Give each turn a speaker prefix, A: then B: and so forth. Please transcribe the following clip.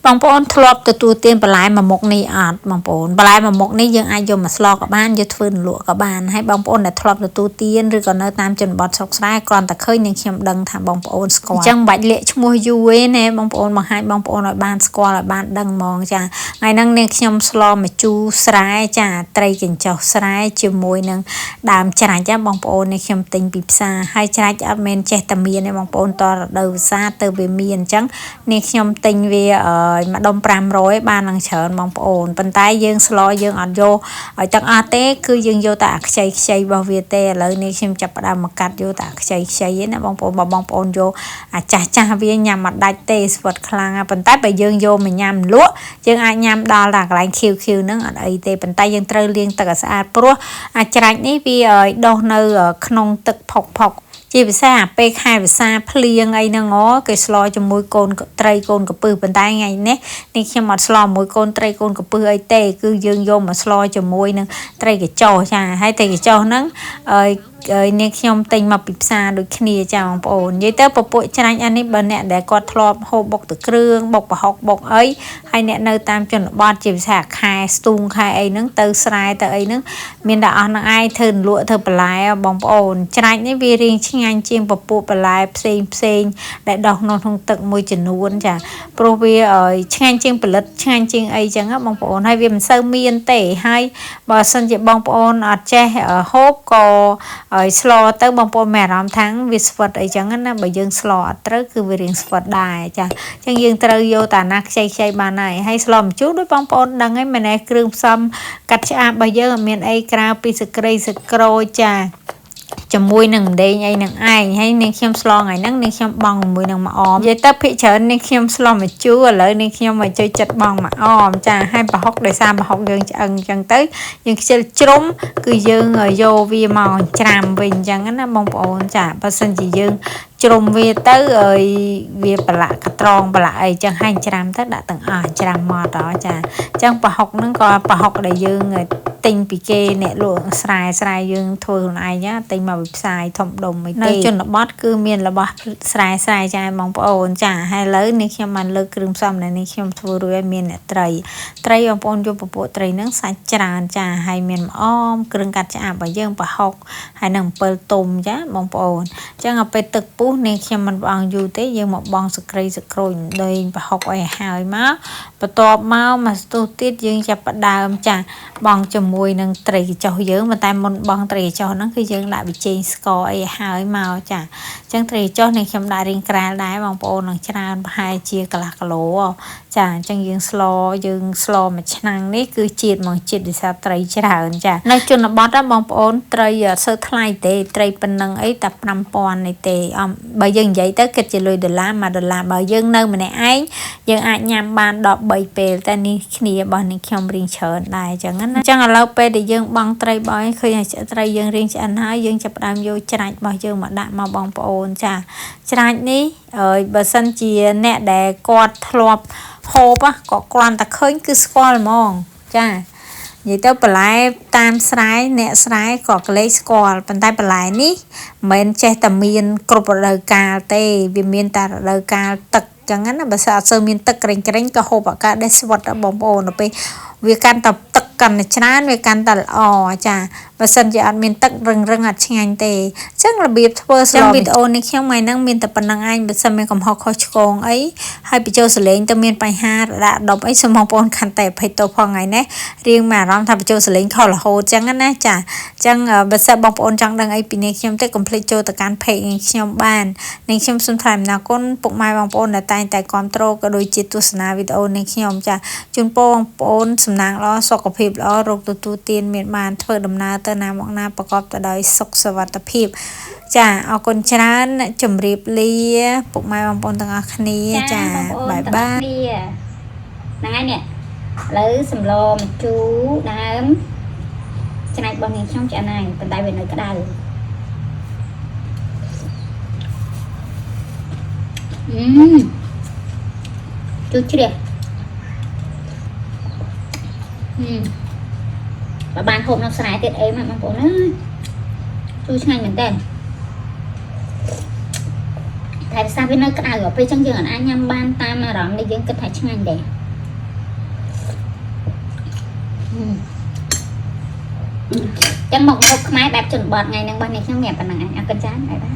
A: បងប្អូនធ្លាប់ទទួលទានបន្លែមួយមុខនេះអត់បងប្អូនបន្លែមួយមុខនេះយើងអាចយកមកស្លក៏បានយកធ្វើលក់ក៏បានហើយបងប្អូនដែលធ្លាប់ទទួលទានឬក៏នៅតាមជនបទស្រុកស្រែគ្រាន់តែឃើញនឹងខ្ញុំដឹងថាបងប្អូនស្គាល់អញ្ចឹងមិនបាច់លាក់ឈ្មោះយូរទេណាបងប្អូនបង្ហាញបងប្អូនឲ្យបានស្គាល់ឲ្យបានដឹងហ្មងចាថ្ងៃហ្នឹងនាងខ្ញុំស្លម្ជូរស្រែចាត្រីកញ្ចុះស្រែជាមួយនឹងដើមច្រាច់បងប្អូននេះខ្ញុំទិញពីផ្សារហើយច្រាច់អត់មែនចេះតែមានទេបងប្អូនតរដូវវស្សាទៅវាមានអញ្ចឹងនាងខ្ញុំទិញវាម្ដុំ500បាននឹងច្រើនបងប្អូនប៉ុន្តែយើងស្លយើងអត់យកឲ្យទាំងអស់ទេគឺយើងយកតែអាខ្ចីរបស់វាទេឥឡូវនេះខ្ញុំចាប់ផ្ដើមមកកាត់យកតែអាខ្ចីឯណាបងប្អូនបងប្អូនយកអាចាស់វាញ៉ាំមកដាច់ទេស្វិតខ្លាំងប៉ុន្តែបើយើងយកមកញ៉ាំលក់យើងអាចញ៉ាំដល់តែកន្លែងខៀវហ្នឹងអត់អីទេប៉ុន្តែយើងត្រូវលាងទឹកឲ្យស្អាតព្រោះអាចច្រាច់នេះវាដុះនៅក្នុងទឹកផុកជាពិសេសអាពេលខែវស្សាភ្លៀងអីហ្នឹងគេស្លជាមួយកូនត្រីកូនកពឹសប៉ុន្តែថ្ងៃនេះខ្ញុំអត់ស្លមួយកូនត្រីកូនកពឹសអីទេគឺយើងយកមកស្លជាមួយនឹងត្រីកញ្ចុះចាហើយត្រីកញ្ចុះហ្នឹងនាងខ្ញុំទិញមកពីផ្សារដូចគ្នាចាបងប្អូននិយាយទៅពពួកច្រាញ់អានេះបើអ្នកដែលគាត់ធ្លាប់ហូបបុកទឹកគ្រឿងបុកប្រហុកបុកអីហើយអ្នកនៅតាមជនបទជាពិសេសខែស្ទូងខែអីហ្នឹងទៅស្រែទៅអីហ្នឹងមានតែអស់នឹងឯងធ្វើលក់ធ្វើបន្លែបងប្អូនច្រាច់នេះវារៀងឆ្ងាញ់ជាងពពួកបន្លែផ្សេងដែលដុះក្នុងទឹកមួយចំនួនចាព្រោះវាឆ្ងាញ់ជាងផលិតឆ្ងាញ់ជាងអីចឹងបងប្អូនហើយវាមិនសូវមានទេហើយបើសិនជាបងប្អូនអត់ចេះហូបក៏ស្លទៅបងប្អូនមានអារម្មណ៍ថាវាស្វិតអីចឹងណាបើយើងស្លអត់ត្រូវគឺវារៀងស្វិតដែរចាអញ្ចឹងយើងត្រូវយកតាណាខ្ចីបានហើយស្លម្ជូរដូចបងប្អូនដឹងហើយមែនទេគ្រឿងផ្សំកាត់ឆ្អាបរបស់យើងអត់មានអីក្រៅពីសក្រូចចាជាមួយនឹងម្ដេងអីនឹងឯងហើយនាងខ្ញុំស្លថ្ងៃហ្នឹងនាងខ្ញុំបង់ជាមួយនឹងម្អមនិយាយទៅភិកច្រើននាងខ្ញុំស្លម្ជូរឥឡូវនាងខ្ញុំមកជួយចិត្តបង់ម្អមចាហើយប្រហុកដោយសារប្រហុកយើងឆ្អឹងអញ្ចឹងទៅយើងខ្ជិលជ្រុំគឺយើងយកវាមកច្រាំវិញអញ្ចឹងណាបងប្អូនចាបើសិនជាយើងជ្រុំវាទៅវាប្រឡាក់កត្រងប្រឡាក់អីចឹងហើយច្រាំទៅដាក់ទាំងអស់ច្រាំមកដល់ចាអញ្ចឹងប្រហុកហ្នឹងក៏ប្រហុកដែលយើងទិញពីគេអ្នកលក់ស្រែយើងធ្វើខ្លួនឯងទិញមកពីផ្សារធំដុំអីទេនៅជនបទគឺមានរបស់ស្រែចាបងប្អូនចាហើយឥឡូវនេះខ្ញុំបានលើកគ្រឿងផ្សំដែលនេះខ្ញុំធ្វើរួចហើយមានត្រីបងប្អូនយកពពួកត្រីហ្នឹងសាច់ច្រើនចាហើយមានម្អមគ្រឿងកាត់ឆ្អាបរបស់យើងប្រហុកហើយនឹងអំពិលទុំចាបងប្អូនអញ្ចឹងទៅពេលទឹកពុះនេះខ្ញុំមិនបង់យូរទេយើងមកបង់សក្រូចដោយប្រហុកអីហើយមកបន្ទាប់មកស្ទុះទៀតយើងចាប់ផ្ដើមចាបង់ជាមួយនឹងត្រីកញ្ចុះយើងប៉ុន្តែមុនបង់ត្រីកញ្ចុះហ្នឹងគឺយើងដាក់ប៊ីចេងស្ករអីហើយមកចាអញ្ចឹងត្រីកញ្ចុះនេះខ្ញុំដាក់រៀងក្រាលដែរបងប្អូននឹងច្រើនប្រហែលជាកន្លះគីឡូចាអញ្ចឹងយើងស្លមួយឆ្នាំងនេះគឺជាតិមកជាតិដោយសារត្រីច្រើនចានៅជនបទបងប្អូនត្រីអត់សូវថ្លៃទេត្រីប៉ុណ្ណឹងអីតែ5000នេះទេបើយើងនិយាយទៅគិតជាលុយដុល្លារ$1បើយើងនៅម្នាក់ឯងយើងអាចញ៉ាំបាន13ពេលតែនេះគ្នារបស់នេះខ្ញុំរៀងច្រើនដែរអញ្ចឹងណាអញ្ចឹងឥឡូវពេលដែលយើងបង់ត្រីបោះឃើញត្រីយើងរៀងឆ្អិនហើយយើងចាប់ផ្ដើមយកច្រាច់របស់យើងមកដាក់មកបងប្អូនចាច្រាច់នេះបើសិនជាអ្នកដែលគាត់ធ្លាប់ហូបក៏គ្រាន់តែឃើញគឺស្គាល់ហ្មងចានិយាយទៅបន្លែតាមស្រែអ្នកស្រែក៏ក្លែងស្គាល់ប៉ុន្តែបន្លែនេះមិនមែនចេះតែមានគ្រប់រដូវកាលទេវាមានតែរដូវកាលទឹកចឹងណាបើសិនអត់សូវមានទឹកក្រេងក៏ហូបអាកាសដែរស្វិតបងប្អូនទៅពេលវាកាន់តែទឹកកាន់តែច្រើនវាកាន់តែល្អចាបើសិនជាអត់មានទឹករឹងអត់ឆ្ងាញ់ទេអញ្ចឹងរបៀបធ្វើស្លវីដេអូនេះខ្ញុំថ្ងៃហ្នឹងមានតែប៉ុណ្្នឹងឯងបើសិនមានកំហុសខុសឆ្គងអីហើយបញ្ចូលសលេងទៅមានបញ្ហាដាក់ដប់អីសូមបងប្អូនខន្តីអភ័យទោសផងថ្ងៃនេះរៀងមានអារម្មណ៍ថាបញ្ចូលសលេងខុសរហូតអញ្ចឹងណាចាអញ្ចឹងបើសិនបងប្អូនចង់ដឹងអីពីនេះខ្ញុំទេកុំភ្លេចចូលទៅកាន់ page នេះខ្ញុំបាននេះខ្ញុំសូមថ្លែងអំណរគុណពុកម៉ែបងប្អូនដែលតែងតែគាំទ្រក៏ដូចជាទស្សនាវីដេអូនេះខ្ញុំចាជូនពរបងប្អូនសំណាងល្អសុខភាពល្អរោគទទួលទានមានបានធ្វើដំណើរទៅណាមកណាប្រកបទៅដោយសុខសុវត្ថិភាពចាអរគុណច្រើនជម្រាបលាពុកម៉ែបងប្អូនទាំងអស់គ្នាចាបាយបាយហ្នឹងហើយនេះឥឡូវសម្លម្ជូរដើមច្នៃរបស់នាងខ្ញុំឆ្អិនហើយប៉ុន្តែវានៅក្តៅជូរជ្រះបើបានហូបនៅស្រែទៀតអីមកបងប្អូនអើយជួយឆ្ងាញ់មែនតើ tại sao bên nơi cái nào ở bên trong giường anh nhâm ban ta mà rộng đi dương cái thái chân anh để chân một máy đẹp chuẩn bọt ngày năng ban này trong nghẹp và năng ăn cân chán này đó